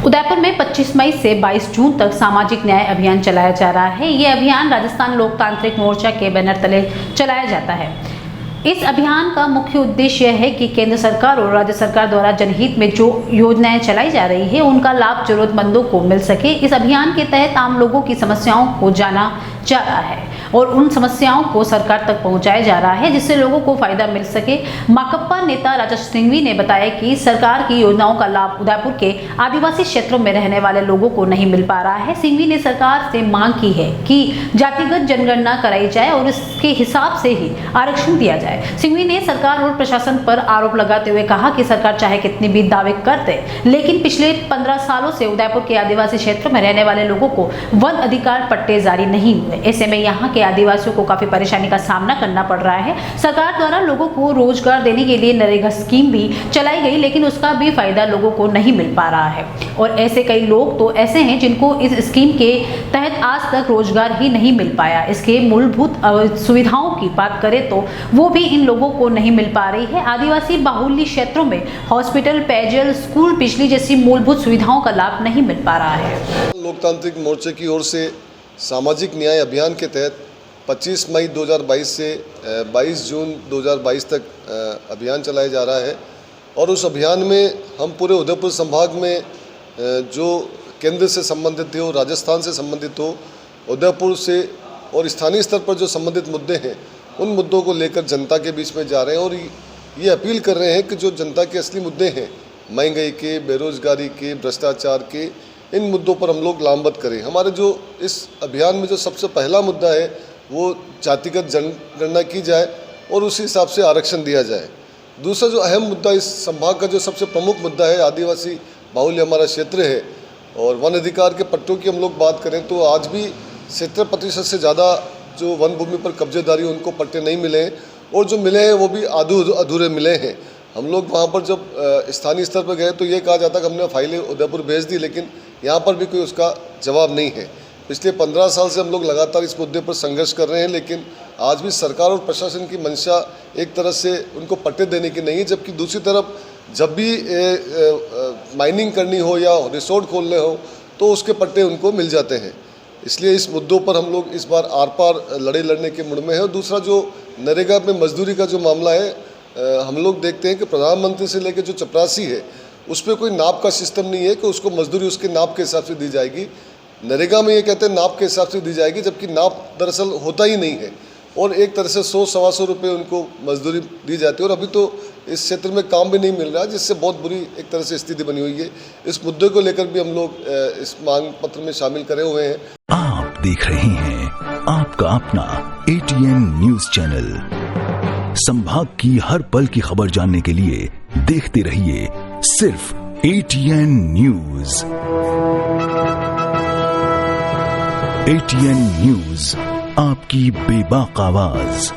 उदयपुर में 25 मई से 22 जून तक सामाजिक न्याय अभियान चलाया जा रहा है। ये अभियान राजस्थान लोकतांत्रिक मोर्चा के बैनर तले चलाया जाता है। इस अभियान का मुख्य उद्देश्य यह है कि केंद्र सरकार और राज्य सरकार द्वारा जनहित में जो योजनाएं चलाई जा रही है उनका लाभ जरूरतमंदों को मिल सके। इस अभियान के तहत आम लोगों की समस्याओं को जाना जा रहा है और उन समस्याओं को सरकार तक पहुंचाया जा रहा है जिससे लोगों को फायदा मिल सके। माकपा नेता राजा सिंघवी ने बताया कि सरकार की योजनाओं का लाभ उदयपुर के आदिवासी क्षेत्रों में रहने वाले लोगों को नहीं मिल पा रहा है। सिंघवी ने सरकार से मांग की है कि जातिगत जनगणना कराई जाए और इसके हिसाब से ही आरक्षण दिया जाए। सिंघवी ने सरकार और प्रशासन पर आरोप लगाते हुए कहा कि सरकार चाहे कितने भी दावे करते, लेकिन पिछले 15 सालों से उदयपुर के आदिवासी क्षेत्रों में रहने वाले लोगों को वन अधिकार पट्टे जारी नहीं हुए। ऐसे में यहाँ के आदिवासियों को काफी परेशानी का सामना करना पड़ रहा है। सरकार द्वारा लोगों को रोजगार देने के लिए नरेगा स्कीम भी चलाई गई, लेकिन उसका भी फायदा लोगों को नहीं मिल पा रहा है और ऐसे कई लोग तो ऐसे हैं जिनको इस स्कीम के तहत आज तक रोजगार ही नहीं मिल पाया। इसके मूलभूत सुविधाओं की बात करें तो वो भी इन लोगों को नहीं मिल पा रही है। आदिवासी बाहुल्य क्षेत्रों में हॉस्पिटल, पेयजल, स्कूल, बिजली जैसी मूलभूत सुविधाओं का लाभ नहीं मिल पा रहा है। लोकतांत्रिक मोर्चे की ओर से सामाजिक न्याय अभियान के तहत 25 मई 2022 से 22 जून 2022 तक अभियान चलाया जा रहा है और उस अभियान में हम पूरे उदयपुर संभाग में जो केंद्र से संबंधित हो, राजस्थान से संबंधित हो, उदयपुर से और स्थानीय स्तर पर जो संबंधित मुद्दे हैं उन मुद्दों को लेकर जनता के बीच में जा रहे हैं और ये अपील कर रहे हैं कि जो जनता के असली मुद्दे हैं, महंगाई के, बेरोजगारी के, भ्रष्टाचार के, इन मुद्दों पर हम लोग लामबंद करें। हमारे जो इस अभियान में जो सबसे पहला मुद्दा है वो जातिगत जनगणना की जाए और उसी हिसाब से आरक्षण दिया जाए। दूसरा जो अहम मुद्दा इस संभाग का जो सबसे प्रमुख मुद्दा है, आदिवासी बाहुल्य हमारा क्षेत्र है और वन अधिकार के पट्टों की हम लोग बात करें तो आज भी 70% से ज़्यादा जो वन भूमि पर कब्जेदारी उनको पट्टे नहीं मिले हैं और जो मिले हैं वो भी अधूरे मिले हैं। हम लोग वहाँ पर जब स्थानीय स्तर पर गए तो ये कहा जाता कि हमने फाइलें उदयपुर भेज दी, लेकिन यहाँ पर भी कोई उसका जवाब नहीं है। पिछले 15 साल से हम लोग लगातार इस मुद्दे पर संघर्ष कर रहे हैं, लेकिन आज भी सरकार और प्रशासन की मंशा एक तरह से उनको पट्टे देने की नहीं है, जबकि दूसरी तरफ जब भी माइनिंग करनी हो या रिसोर्ट खोलने हो तो उसके पट्टे उनको मिल जाते हैं। इसलिए इस मुद्दों पर हम लोग इस बार आर पार लड़ने के मुड़ में है। और दूसरा जो नरेगा में मजदूरी का जो मामला है, हम लोग देखते हैं कि प्रधानमंत्री से लेकर जो चपरासी है उस पर कोई नाप का सिस्टम नहीं है कि उसको मजदूरी उसके नाप के हिसाब से दी जाएगी। नरेगा में ये कहते हैं नाप के हिसाब से दी जाएगी, जबकि नाप दरअसल होता ही नहीं है और एक तरह से 100-125 रुपये उनको मजदूरी दी जाती है और अभी तो इस क्षेत्र में काम भी नहीं मिल रहा है, जिससे बहुत बुरी एक तरह से स्थिति बनी हुई है। इस मुद्दे को लेकर भी हम लोग इस मांग पत्र में शामिल करे हुए हैं। आप देख रहे हैं आपका अपना ATN न्यूज चैनल। संभाग की हर पल की खबर जानने के लिए देखते रहिए सिर्फ ATN न्यूज। ATN न्यूज, आपकी बेबाक आवाज।